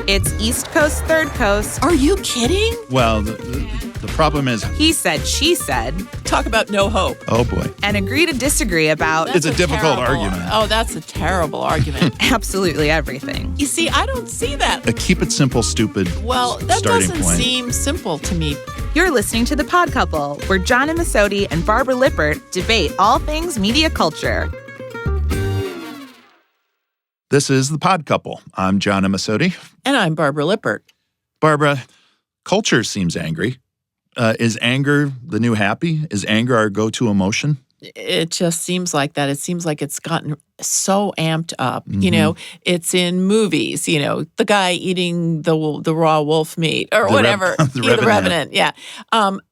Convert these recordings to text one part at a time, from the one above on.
It's East Coast, Third Coast. Are you kidding? Well, the problem is... He said, she said. Talk about no hope. Oh, boy. And agree to disagree about... It's a difficult argument. Oh, that's a terrible argument. absolutely everything. You see, I don't see that. A keep it simple, stupid Well, that starting doesn't point. seem simple to me. You're listening to The Pod Couple, where John Amisotti and Barbara Lippert debate all things media culture. This is The Pod Couple. I'm John Amisotti. And I'm Barbara Lippert. Barbara, culture seems angry. Is anger the new happy? Is anger our go-to emotion? It just seems like that. It seems like it's gotten so amped up. Mm-hmm. You know, it's in movies, you know, the guy eating the raw wolf meat or whatever. The Revenant. Yeah.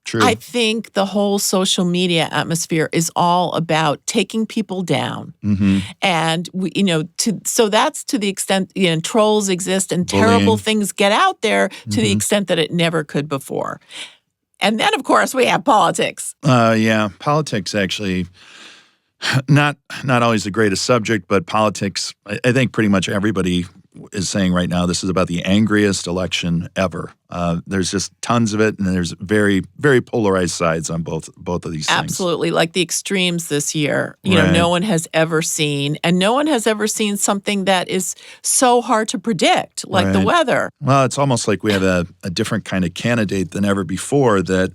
True. I think the whole social media atmosphere is all about taking people down. Mm-hmm. And, so that's to the extent, trolls exist and Bullying. terrible things get out there to the extent that it never could before. And then, of course, we have politics. Yeah, politics actually not always the greatest subject, but politics, I think pretty much everybody is saying right now this is about the angriest election ever. There's just tons of it, and there's very, very polarized sides on both of these things. Absolutely, like the extremes this year. You Right. know, no one has ever seen, and no one has ever seen something that is so hard to predict, like the Right. weather. Well, it's almost like we have a different kind of candidate than ever before, that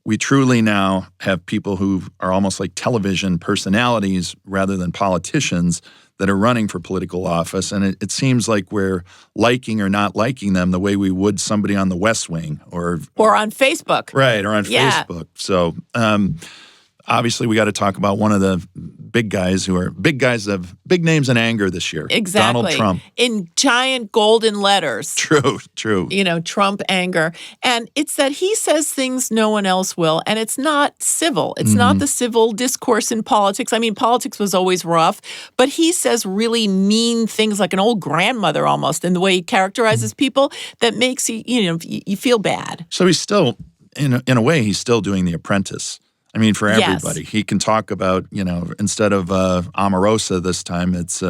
we truly now have people who are almost like television personalities rather than politicians that are running for political office. And it seems like we're liking or not liking them the way we would somebody on the West Wing or Or on Facebook. Right, or on Yeah. Facebook. So obviously we got to talk about one of the big guys who are big names in anger this year. Exactly. Donald Trump. In giant golden letters. True. Trump anger. And it's that he says things no one else will, and it's not civil. It's not the civil discourse in politics. I mean, politics was always rough, but he says really mean things like an old grandmother almost in the way he characterizes people that makes you feel bad. So he's still, in a way, he's still doing The Apprentice. I mean, for everybody. Yes. He can talk about, instead of Omarosa this time, it's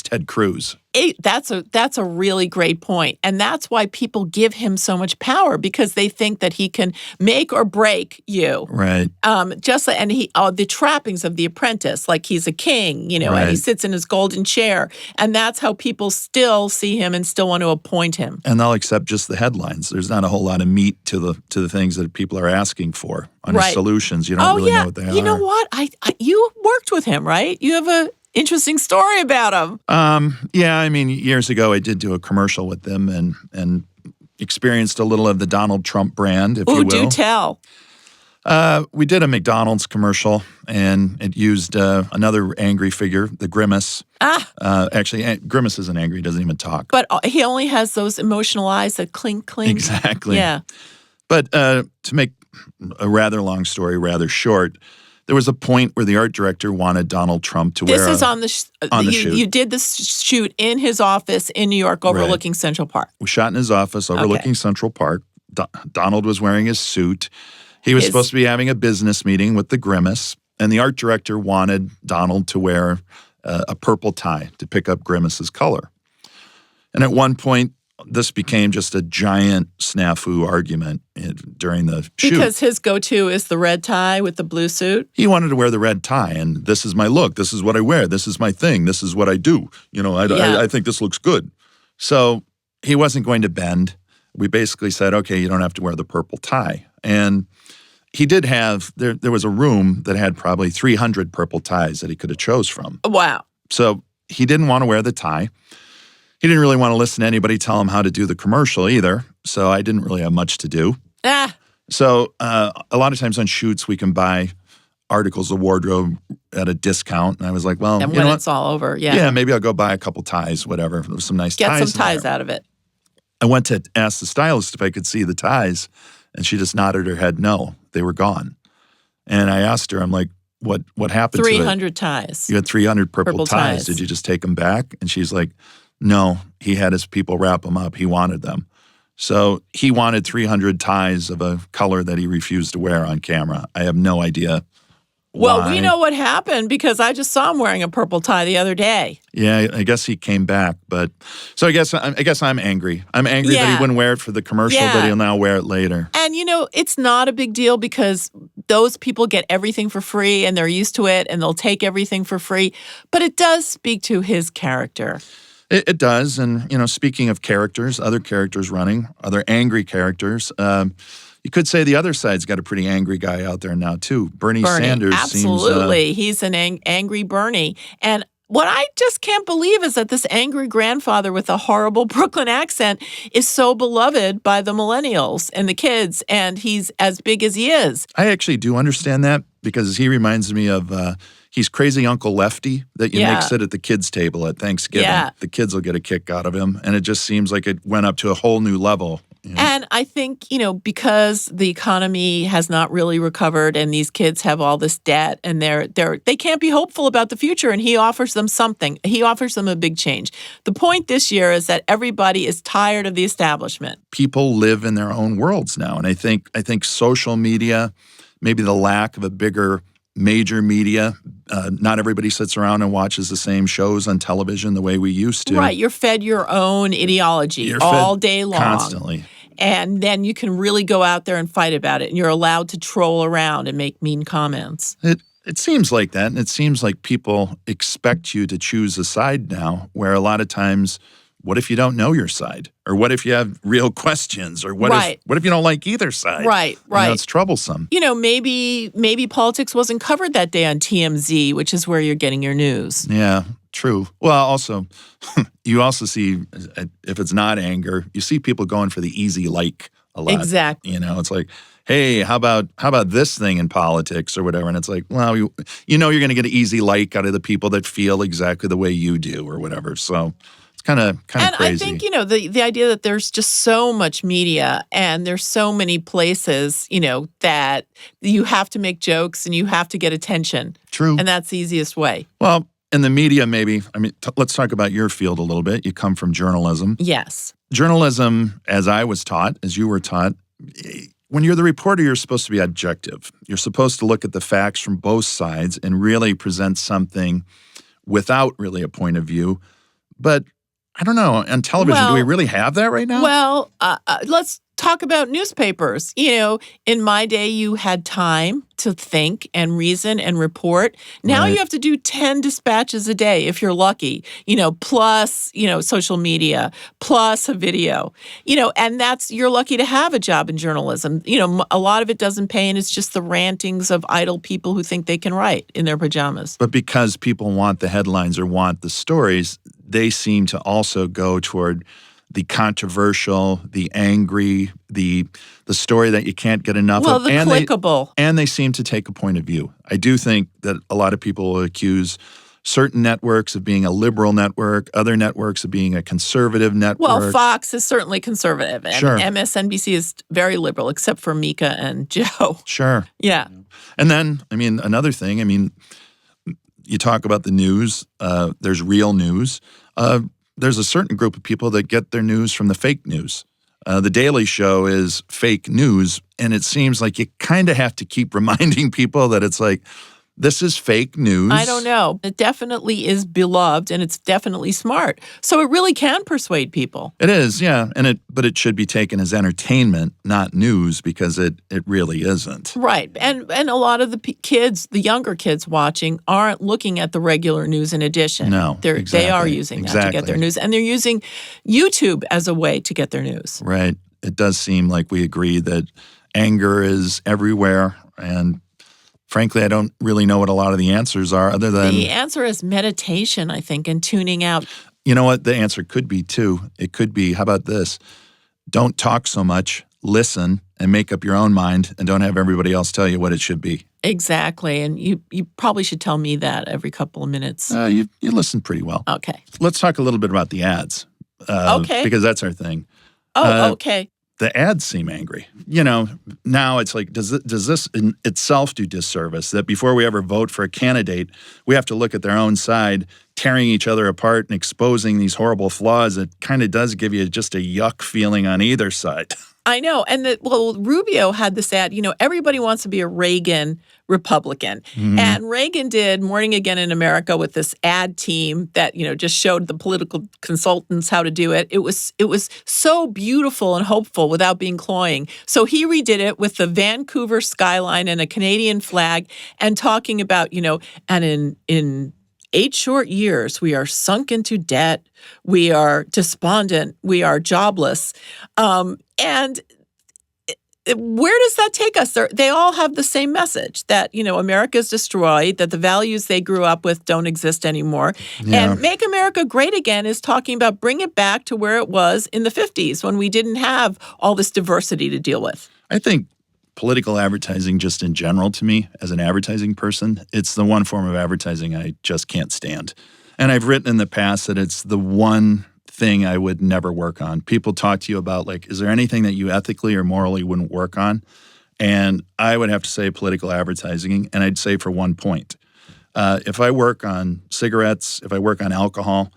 Ted Cruz. That's a really great point. And that's why people give him so much power, because they think that he can make or break you. Right. The trappings of The Apprentice, like he's a king, Right. and he sits in his golden chair. And that's how people still see him and still want to appoint him. And they'll accept just the headlines. There's not a whole lot of meat to the things that people are asking for on his Right. solutions. You don't really know what they are. You know what? You worked with him, right? You have a interesting story about him. Yeah, I mean, years ago I did do a commercial with them and experienced a little of the Donald Trump brand, if you will. Do tell. We did a McDonald's commercial, and it used another angry figure, the Grimace. Actually, Grimace isn't angry; he doesn't even talk. But he only has those emotional eyes that clink, clink. Exactly. Yeah. But to make a rather long story rather short, there was a point where the art director wanted Donald Trump to wear This is on the shoot. You did this shoot in his office in New York overlooking Central Park. We shot in his office overlooking Central Park. Donald was wearing his suit. He was supposed to be having a business meeting with the Grimace, and the art director wanted Donald to wear a purple tie to pick up Grimace's color. And at one point, this became just a giant snafu argument during the shoot. Because his go-to is the red tie with the blue suit. He wanted to wear the red tie, and this is my look. This is what I wear. This is my thing. This is what I do. I think this looks good. So he wasn't going to bend. We basically said, okay, you don't have to wear the purple tie. And he did have, there was a room that had probably 300 purple ties that he could have chose from. Wow. So he didn't want to wear the tie. He didn't really want to listen to anybody tell him how to do the commercial either. So I didn't really have much to do. So a lot of times on shoots, we can buy articles of wardrobe at a discount. And I was like, well, and when it's all over, Yeah, maybe I'll go buy a couple ties, whatever. There was some nice ties. Get some ties there. out of it. I went to ask the stylist if I could see the ties, and she just nodded her head no. They were gone. And I asked her, I'm like, what happened to it? 300 ties. You had 300 purple ties. ties. Did you just take them back? And she's like, no, he had his people wrap them up. He wanted them. So he wanted 300 ties of a color that he refused to wear on camera. I have no idea Well, why. we know what happened because I just saw him wearing a purple tie the other day. Yeah, I guess he came back, but so I guess I'm angry. I'm angry that he Yeah. wouldn't wear it for the commercial, Yeah. but he'll now wear it later. And, it's not a big deal because those people get everything for free and they're used to it and they'll take everything for free. But it does speak to his character. It does, and speaking of characters, other characters running, other angry characters. You could say the other side's got a pretty angry guy out there now too. Bernie Sanders absolutely. He's an angry Bernie. And what I just can't believe is that this angry grandfather with a horrible Brooklyn accent is so beloved by the millennials and the kids, and he's as big as he is. I actually do understand that because he reminds me of he's crazy Uncle Lefty that you make sit at the kids' table at Thanksgiving. Yeah. The kids will get a kick out of him, and it just seems like it went up to a whole new level. And I think, because the economy has not really recovered and these kids have all this debt and they can't be hopeful about the future, and he offers them something. He offers them a big change. The point this year is that everybody is tired of the establishment. People live in their own worlds now, and I think social media, maybe the lack of a bigger major media. Not everybody sits around and watches the same shows on television the way we used to. Right. You're fed your own ideology You're all fed day long. constantly. And then you can really go out there and fight about it. And you're allowed to troll around and make mean comments. It seems like that. And it seems like people expect you to choose a side now, where a lot of times, what if you don't know your side? Or what if you have real questions? Or what if you don't like either side? Right. It's troublesome. Maybe politics wasn't covered that day on TMZ, which is where you're getting your news. Yeah, true. Well, also, you also see, if it's not anger, you see people going for the easy like a lot. Exactly. It's like, hey, how about this thing in politics or whatever? And it's like, well, you're going to get an easy like out of the people that feel exactly the way you do or whatever. So it's kind of crazy. And I think, the idea that there's just so much media and there's so many places, that you have to make jokes and you have to get attention. True. And that's the easiest way. Well, in the media, maybe, let's talk about your field a little bit. You come from journalism. Yes. Journalism, as I was taught, as you were taught, when you're the reporter, you're supposed to be objective. You're supposed to look at the facts from both sides and really present something without really a point of view. But I don't know, on television, do we really have that right now? Well, let's talk about newspapers. In my day, you had time to think and reason and report. Now you have to do 10 dispatches a day if you're lucky, plus, social media, plus a video, and you're lucky to have a job in journalism. A lot of it doesn't pay, and it's just the rantings of idle people who think they can write in their pajamas. But because people want the headlines or want the stories, they seem to also go toward the controversial, the angry, the story that you can't get enough of. The clickable. And they seem to take a point of view. I do think that a lot of people will accuse certain networks of being a liberal network, other networks of being a conservative network. Well, Fox is certainly conservative, and Sure. MSNBC is very liberal, except for Mika and Joe. Sure. Yeah. And then, another thing, you talk about the news, there's real news. There's a certain group of people that get their news from the fake news. The Daily Show is fake news, and it seems like you kind of have to keep reminding people that it's like, this is fake news. I don't know. It definitely is beloved, and it's definitely smart. So it really can persuade people. It is, yeah. But it should be taken as entertainment, not news, because it really isn't. Right. And a lot of the kids, the younger kids watching, aren't looking at the regular news in addition. No, exactly. They are using that to get their news. And they're using YouTube as a way to get their news. Right. It does seem like we agree that anger is everywhere, and frankly, I don't really know what a lot of the answers are other than... The answer is meditation, I think, and tuning out. You know what the answer could be, too? It could be, how about this? Don't talk so much, listen, and make up your own mind, and don't have everybody else tell you what it should be. Exactly. And you probably should tell me that every couple of minutes. You listen pretty well. Okay. Let's talk a little bit about the ads. Okay. Because that's our thing. Okay. The ads seem angry. Now it's like, does this in itself do disservice that before we ever vote for a candidate, we have to look at their own side tearing each other apart and exposing these horrible flaws, it kind of does give you just a yuck feeling on either side. I know. And Rubio had this ad, everybody wants to be a Reagan Republican. And Reagan did Morning Again in America with this ad team that, just showed the political consultants how to do it. It was so beautiful and hopeful without being cloying. So he redid it with the Vancouver skyline and a Canadian flag and talking about, and in 8 short years, we are sunk into debt. We are despondent. We are jobless. And where does that take us? They all have the same message that, America is destroyed, that the values they grew up with don't exist anymore. Yeah. And Make America Great Again is talking about bring it back to where it was in the 50s when we didn't have all this diversity to deal with. I think political advertising just in general, to me, as an advertising person, it's the one form of advertising I just can't stand. And I've written in the past that it's the one thing I would never work on. People talk to you about, is there anything that you ethically or morally wouldn't work on? And I would have to say political advertising, and I'd say for one point. If I work on cigarettes, if I work on alcohol,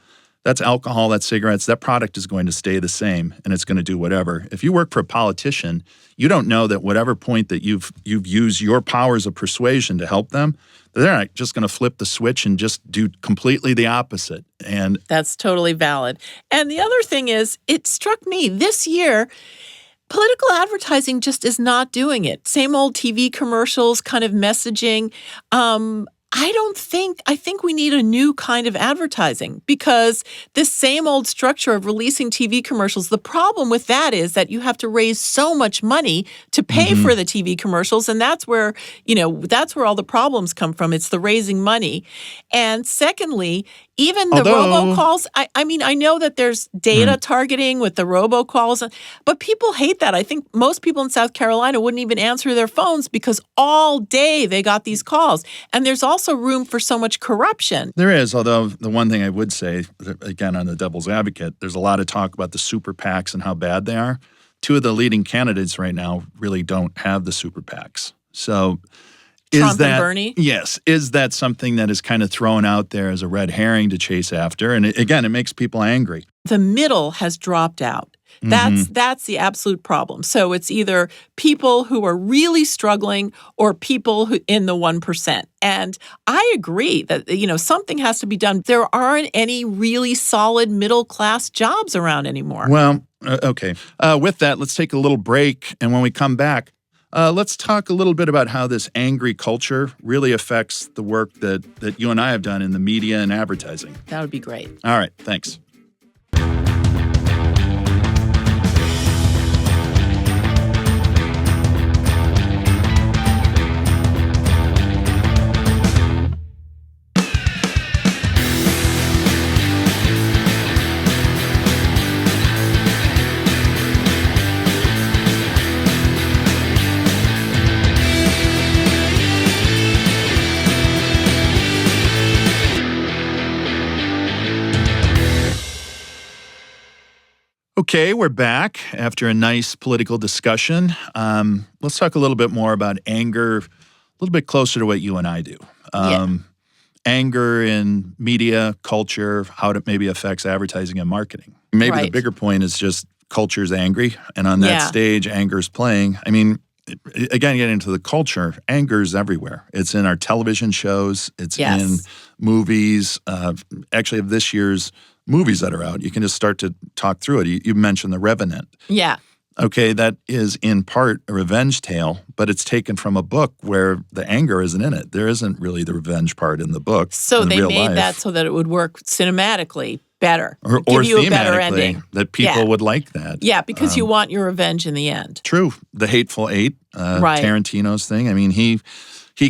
that's alcohol, that's cigarettes, that product is going to stay the same and it's going to do whatever. If you work for a politician, you don't know that whatever point that you've used your powers of persuasion to help them, they're not just going to flip the switch and just do completely the opposite. And that's totally valid. And the other thing is, it struck me this year, political advertising just is not doing it. Same old TV commercials, kind of messaging. I think we need a new kind of advertising because this same old structure of releasing TV commercials, the problem with that is that you have to raise so much money to pay for the TV commercials. And that's where, all the problems come from. It's the raising money. And secondly, even the robocalls, I know that there's data targeting with the robocalls, but people hate that. I think most people in South Carolina wouldn't even answer their phones because all day they got these calls. And there's also room for so much corruption. There is, although the one thing I would say, again, on the devil's advocate, there's a lot of talk about the super PACs and how bad they are. 2 of the leading candidates right now really don't have the super PACs. So Trump and Bernie? Yes. Is that something that is kind of thrown out there as a red herring to chase after? And it makes people angry. The middle has dropped out. That's the absolute problem. So it's either people who are really struggling or people who in the 1%. And I agree that, something has to be done. There aren't any really solid middle-class jobs around anymore. Well, okay. With that, let's take a little break. And when we come back, let's talk a little bit about how this angry culture really affects the work that you and I have done in the media and advertising. That would be great. All right. Thanks. Okay, we're back after a nice political discussion. Let's talk a little bit more about anger, a little bit closer to what you and I do. Anger in media, culture, how it maybe affects advertising and marketing. Maybe the bigger point is just culture's angry, and on that stage, anger's playing. I mean, again, getting into the culture, anger's everywhere. It's in our television shows. It's in movies. Actually, of this year's movies that are out, you can just start to talk through it. You mentioned The Revenant. Yeah. Okay, that is in part a revenge tale, but it's taken from a book where the anger isn't in it. There isn't really the revenge part in the book. So they made that so that it would work cinematically better, or give you a better thematically, ending. that people would like that. Yeah, because you want your revenge in the end. True. The Hateful Eight, Tarantino's thing. I mean, he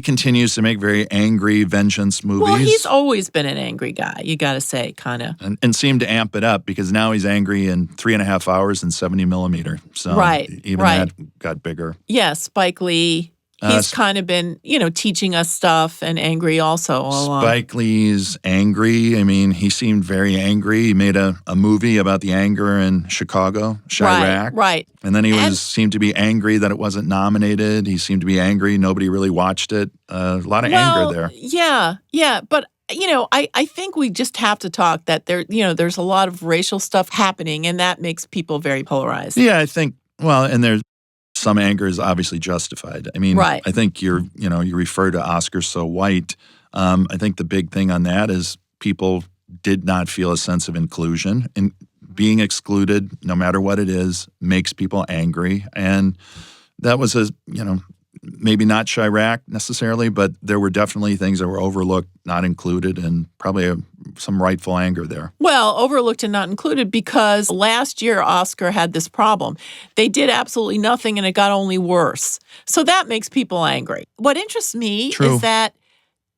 continues to make very angry vengeance movies. Well, he's always been an angry guy, you got to say, kind of. And seemed to amp it up because now he's angry in 3.5 hours and 70 millimeter. So even that got bigger. Yeah, Spike Lee. He's kind of been, teaching us stuff and angry also all along. Spike Lee's angry. I mean, he seemed very angry. He made a movie about the anger in Chicago, Chirac. Right. And then he seemed to be angry that it wasn't nominated. He seemed to be angry. Nobody really watched it. A lot of anger there. Yeah. But, I think we just have to talk that there's a lot of racial stuff happening, and that makes people very polarized. Yeah, I think, well, and there's some anger is obviously justified. I mean, Right. I think you refer to Oscar So White. I think the big thing on that is people did not feel a sense of inclusion, and being excluded, no matter what it is, makes people angry. And that was maybe not Chirac necessarily, but there were definitely things that were overlooked, not included, and probably some rightful anger there. Well, overlooked and not included because last year Oscar had this problem. They did absolutely nothing and it got only worse. So that makes people angry. What interests me True. is that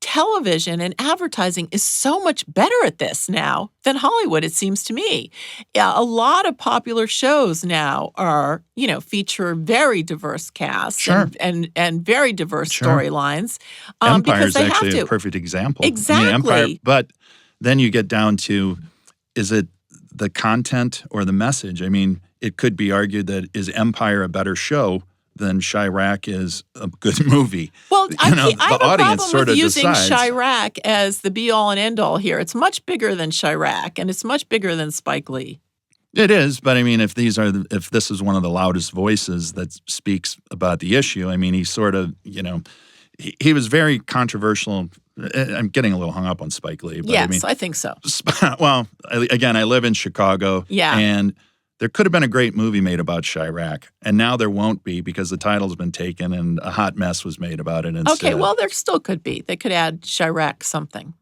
television and advertising is so much better at this now than Hollywood, it seems to me. Yeah, a lot of popular shows now are, feature very diverse casts Sure. and very diverse Sure. storylines. Empire Because is they have actually to. a perfect example. Exactly. Empire, but then you get down to, is it the content or the message? I mean, it could be argued that is Empire a better show than Chirac is a good movie? Well, I have a audience problem sort with of using decides. Chirac as the be-all and end-all here. It's much bigger than Chirac, and it's much bigger than Spike Lee. It is, but I mean, if this is one of the loudest voices that speaks about the issue, I mean, he sort of, he was very controversial. I'm getting a little hung up on Spike Lee, but Yes, I mean, I think so. well, again, I live in Chicago, Yeah. and there could have been a great movie made about Chirac, and now there won't be because the title's been taken and a hot mess was made about it instead. Okay, well, there still could be. They could add Chirac something.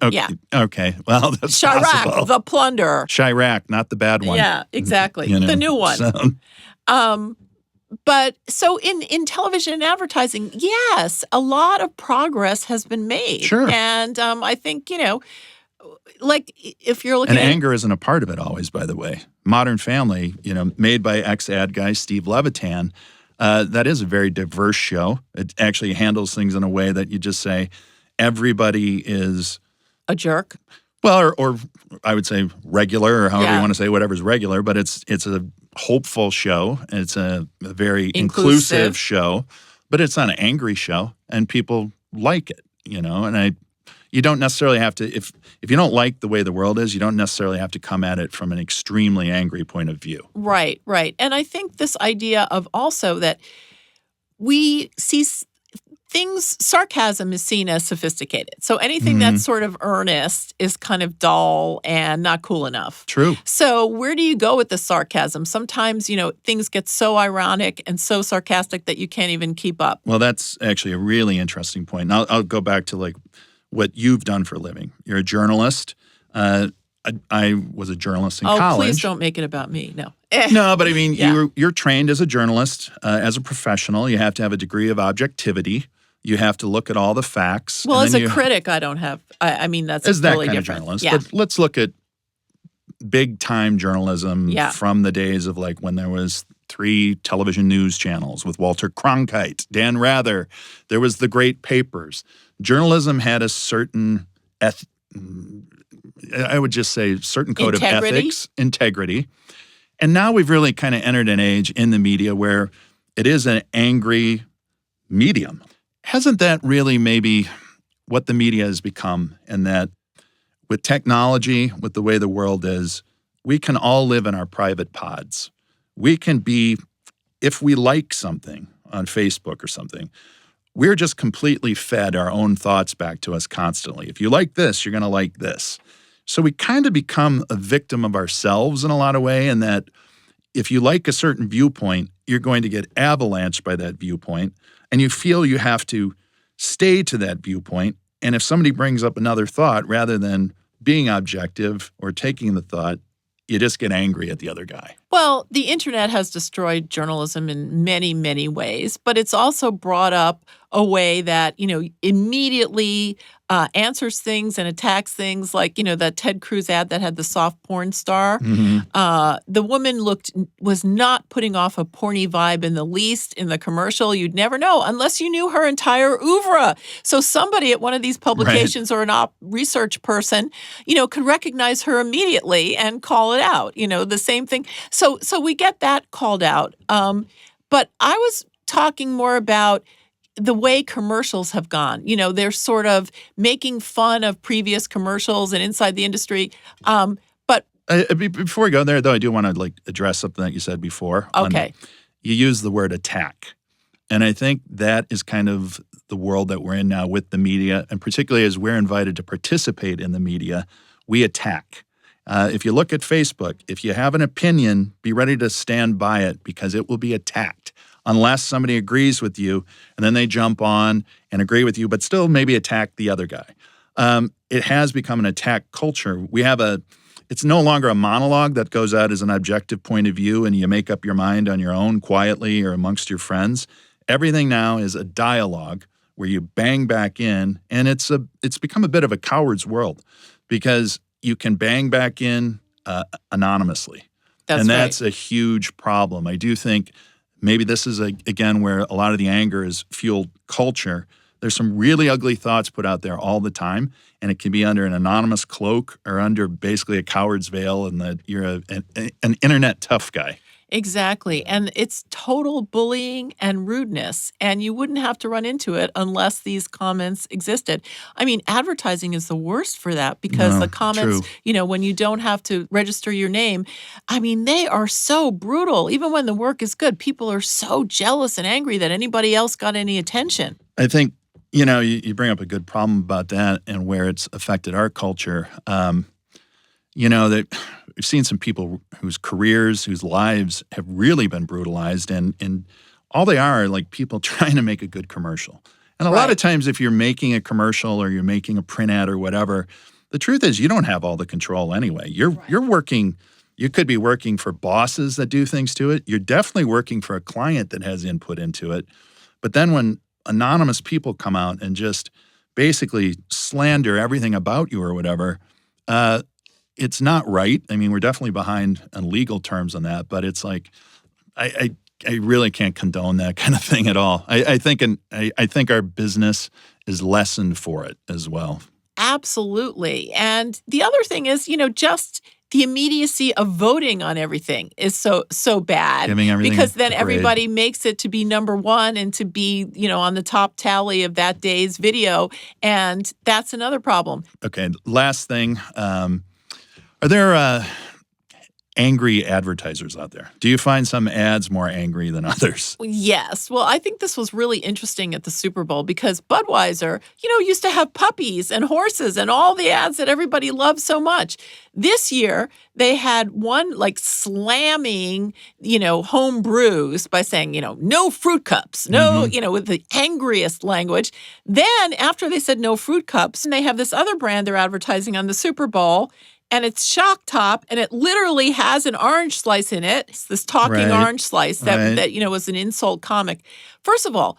Okay, yeah. Okay, well, that's Chirac, possible. the plunderer. Chirac, not the bad one. Yeah, exactly. The new one. So, But so in television and advertising, yes, a lot of progress has been made. Sure. And I think, like if you're looking and at anger isn't a part of it always, by the way. Modern Family, made by ex-ad guy Steve Levitan, that is a very diverse show. It actually handles things in a way that you just say everybody is a jerk. well, or I would say regular, or however Yeah. you want to say whatever's regular. But it's a hopeful show. And it's a very Inclusive. inclusive show, but it's not an angry show, and people like it. And you don't necessarily have to if you don't like the way the world is, you don't necessarily have to come at it from an extremely angry point of view. Right, right. And I think this idea of also that we see sarcasm is seen as sophisticated. So anything that's sort of earnest is kind of dull and not cool enough. True. So where do you go with the sarcasm? Sometimes, things get so ironic and so sarcastic that you can't even keep up. Well, that's actually a really interesting point. And I'll go back to like what you've done for a living. You're a journalist. I was a journalist in college. Oh, please don't make it about me. No. No, but I mean, Yeah. you're trained as a journalist, as a professional. You have to have a degree of objectivity. You have to look at all the facts. Well, and as then a critic, I don't have. I mean, that's as that totally kind different. of journalist. Yeah. But let's look at big time journalism Yeah. from the days of like when there was 3 television news channels with Walter Cronkite, Dan Rather. There was the great papers. Journalism had a certain I would just say certain code Integrity? of ethics, integrity. And now we've really kind of entered an age in the media where it is an angry medium. Hasn't that really maybe what the media has become? And that with technology, with the way the world is, we can all live in our private pods. We can be, if we like something on Facebook or something, we're just completely fed our own thoughts back to us constantly. If you like this, you're going to like this. So we kind of become a victim of ourselves in a lot of way, and that if you like a certain viewpoint, you're going to get avalanched by that viewpoint, and you feel you have to stay to that viewpoint. And if somebody brings up another thought, rather than being objective or taking the thought, you just get angry at the other guy. Well, the internet has destroyed journalism in many, many ways, but it's also brought up a way that, immediately answers things and attacks things like, that Ted Cruz ad that had the soft porn star. The woman was not putting off a porny vibe in the least in the commercial. You'd never know unless you knew her entire oeuvre. So somebody at one of these publications or an research person, could recognize her immediately and call it out. The same thing. So we get that called out. But I was talking more about the way commercials have gone. They're sort of making fun of previous commercials and inside the industry. But before we go there, though, I do want to address something that you said before. Okay. You use the word attack. And I think that is kind of the world that we're in now with the media, and particularly as we're invited to participate in the media, we attack. If you look at Facebook, if you have an opinion, be ready to stand by it because it will be attacked unless somebody agrees with you, and then they jump on and agree with you, but still maybe attack the other guy. It has become an attack culture. It's no longer a monologue that goes out as an objective point of view and you make up your mind on your own quietly or amongst your friends. Everything now is a dialogue where you bang back in, and it's become a bit of a coward's world because you can bang back in anonymously. That's a huge problem. I do think maybe this is, again, where a lot of the anger is fueled culture. There's some really ugly thoughts put out there all the time, and it can be under an anonymous cloak or under basically a coward's veil, and that you're an internet tough guy. Exactly. And it's total bullying and rudeness. And you wouldn't have to run into it unless these comments existed. I mean, advertising is the worst for that because the comments, when you don't have to register your name, I mean, they are so brutal. Even when the work is good, people are so jealous and angry that anybody else got any attention. I think, you bring up a good problem about that and where it's affected our culture. That we've seen some people whose careers, whose lives have really been brutalized, and all they are like people trying to make a good commercial. And a lot of times if you're making a commercial or you're making a print ad or whatever, the truth is you don't have all the control anyway. You're working, you could be working for bosses that do things to it. You're definitely working for a client that has input into it. But then when anonymous people come out and just basically slander everything about you or whatever, it's not right. I mean, we're definitely behind on legal terms on that, but it's like I really can't condone that kind of thing at all. I think our business is lessened for it as well. Absolutely. And the other thing is, just the immediacy of voting on everything is so bad. Because then everybody makes it to be number one and to be, on the top tally of that day's video. And that's another problem. Okay. Last thing. Are there angry advertisers out there? Do you find some ads more angry than others? Yes. Well, I think this was really interesting at the Super Bowl because Budweiser, used to have puppies and horses and all the ads that everybody loves so much. This year, they had one slamming, home brews by saying, no fruit cups, no, with the angriest language. Then after they said no fruit cups, they have this other brand they're advertising on the Super Bowl. And it's Shock Top, and it literally has an orange slice in it. It's this talking orange slice that was an insult comic. First of all,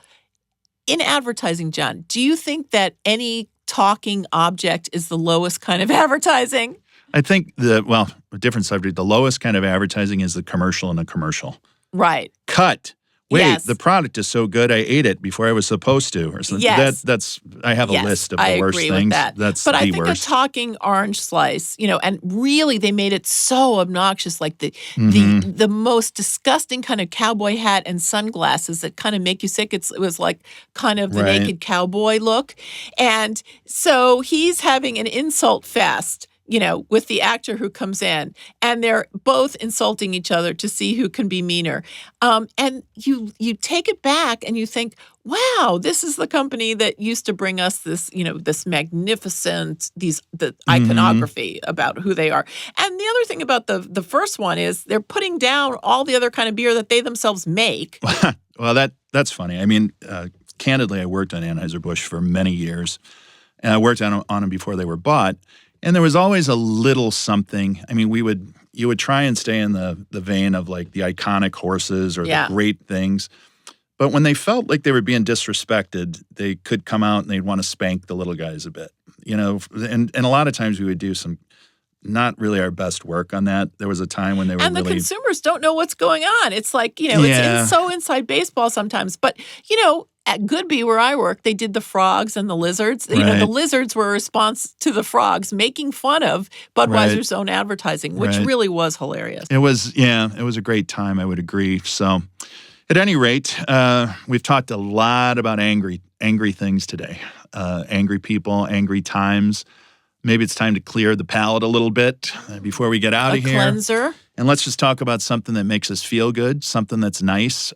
in advertising, John, do you think that any talking object is the lowest kind of advertising? I think a different subject. The lowest kind of advertising is the commercial in a commercial. Right. Cut. Wait, the product is so good I ate it before I was supposed to, or something. Yes. I have a list of the worst things. I agree with that. That's but the I think worst. a talking orange slice, and really they made it so obnoxious, like the most disgusting kind of cowboy hat and sunglasses that kind of make you sick. It was like kind of the naked cowboy look. And so he's having an insult fest, with the actor who comes in, and they're both insulting each other to see who can be meaner. And you take it back and you think, wow, this is the company that used to bring us this, this magnificent, the iconography about who they are. And the other thing about the first one is they're putting down all the other kind of beer that they themselves make. Well, that's funny. I mean, candidly, I worked on Anheuser-Busch for many years, and I worked on them before they were bought. And there was always a little something. I mean, you would try and stay in the vein of like the iconic horses or the great things. But when they felt like they were being disrespected, they could come out and they'd want to spank the little guys a bit. And a lot of times we would do some not really our best work on that. There was a time when they were and the consumers don't know what's going on. It's like, it's so inside baseball sometimes. But, at Goodby, where I work, they did the frogs and the lizards. The lizards were a response to the frogs, making fun of Budweiser's own advertising, which really was hilarious. It was a great time, I would agree. So, At any rate, we've talked a lot about angry things today. Angry people, angry times. Maybe it's time to clear the palate a little bit before we get out of here. A cleanser. And let's just talk about something that makes us feel good, something that's nice.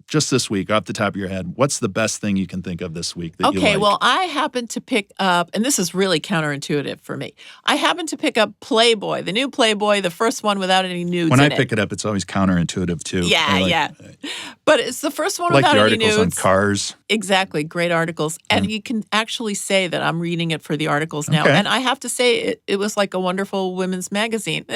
Just this week, off the top of your head, what's the best thing you can think of this week that you like? Okay, well, I happened to pick up, and this is really counterintuitive for me. I happened to pick up Playboy, the new Playboy, the first one without any nudes When in I pick it up, it's always counterintuitive too. Yeah. But it's the first one I like without the any articles nudes. on cars. Exactly, great articles. And you can actually say that I'm reading it for the articles now. Okay. And I have to say, it was like a wonderful women's magazine.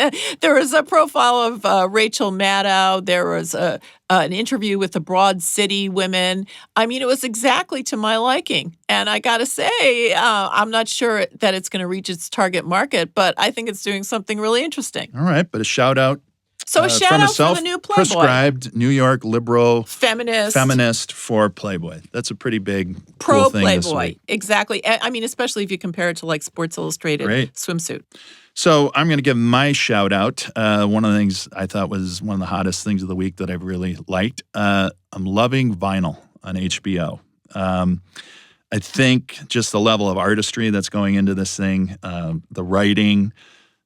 There was a profile of Rachel Maddow. There was an interview with the Broad City women. I mean, it was exactly to my liking. And I got to say, I'm not sure that it's going to reach its target market, but I think it's doing something really interesting. All right, but a shout out. So a shout from out for the new Playboy. Prescribed New York liberal Feminist for Playboy. That's a pretty big Pro cool thing this Playboy. week. Exactly. I mean, especially if you compare it to like Sports Illustrated Great. swimsuit. So I'm going to give my shout out. One of the things I thought was one of the hottest things of the week that I've really liked. I'm loving Vinyl on HBO. I think just the level of artistry that's going into this thing, the writing,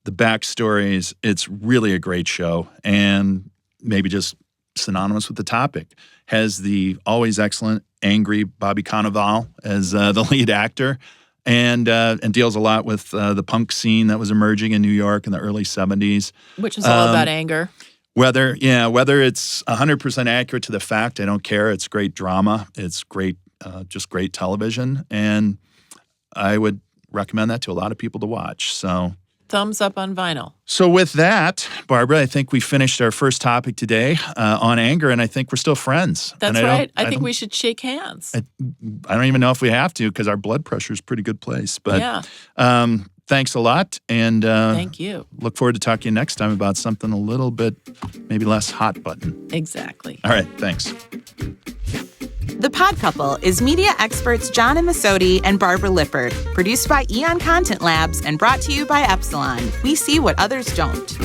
the backstories, it's really a great show. And maybe just synonymous with the topic, has the always excellent, angry Bobby Cannavale as the lead actor. And deals a lot with the punk scene that was emerging in New York in the early 70s. Which is all about anger. Whether it's 100% accurate to the fact, I don't care. It's great drama. It's great, just great television. And I would recommend that to a lot of people to watch. So Thumbs up on Vinyl. So with that, Barbara, I think we finished our first topic today on anger, and I think we're still friends. That's and right. I think we should shake hands. I don't even know if we have to because our blood pressure is a pretty good place. But yeah. Thanks a lot, and thank you. Look forward to talking to you next time about something a little bit maybe less hot button. Exactly. All right, thanks. The Pod Couple is media experts John Amisotti and Barbara Lippert, produced by Eon Content Labs and brought to you by Epsilon. We see what others don't.